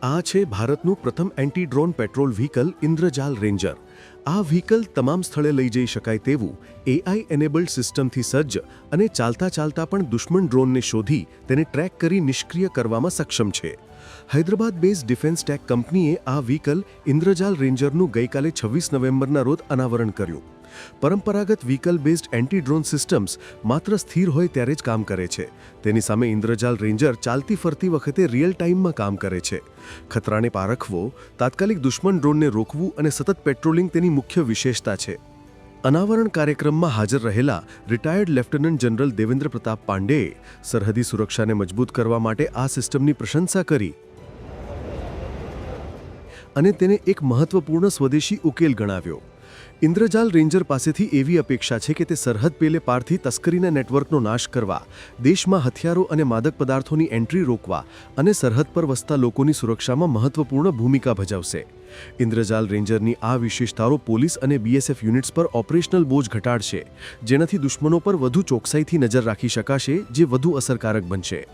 આ છે ભારતનું પ્રથમ anti drone patrol vehicle Indrajaal ranger. આ વ્હીકલ તમામ સ્થળે લઈ જઈ શકાય તેવું AI એનેબલ્ડ સિસ્ટમથી સજ્જ અને ચાલતા ચાલતા પણ દુશ્મન ડ્રોનને શોધી તેને ટ્રેક કરી નિષ્ક્રિય કરવામાં સક્ષમ છે. હૈદરાબાદ બેઝ ડિફેન્સ ટેક કંપનીએ આ વ્હીકલ ઇન્દ્રજાલ રેન્જરનું ગઈકાલે 26 નવેમ્બરના રોજ અનાવરણ કર્યું. પરંપરાગત vehicle based anti drone systems માત્ર સ્થિર હોય ત્યારે જ કામ કરે છે. તેની સામે ઇન્દ્રજાલ રેન્જર ચાલતી ફરતી વખતે રિયલ ટાઈમમાં કામ કરે છે. ખતરાને પારખવો, તાત્કાલિક દુશ્મન ડ્રોનને રોકવું અને સતત પેટ્રોલિંગ તેની મુખ્ય વિશેષતા છે. અનાવરણ કાર્યક્રમમાં હાજર રહેલા retired lieutenant general Devendra Pratap પાંડેએ સરહદી સુરક્ષાને મજબૂત કરવા માટે આ સિસ્ટમની પ્રશંસા કરી અને તેને એક મહત્વપૂર્ણ સ્વદેશી ઉકેલ ગણાવ્યો. ઇન્દ્રજાલ રેન્જર પાસેથી એવી અપેક્ષા છે કે તે સરહદ પેલે પારથી તસ્કરીના નેટવર્કનો નાશ કરવા, દેશમાં હથિયારો અને માદક પદાર્થોની એન્ટ્રી રોકવા અને સરહદ પર વસતા લોકોની સુરક્ષામાં મહત્વપૂર્ણ ભૂમિકા ભજવશે. ઇન્દ્રજાલ રેન્જરની આ વિશેષતાઓ પોલીસ અને BSF યુનિટ્સ પર ઓપરેશનલ બોજ ઘટાડશે, જેનાથી દુશ્મનો પર વધુ ચોકસાઈથી નજર રાખી શકાશે, જે વધુ અસરકારક બનશે.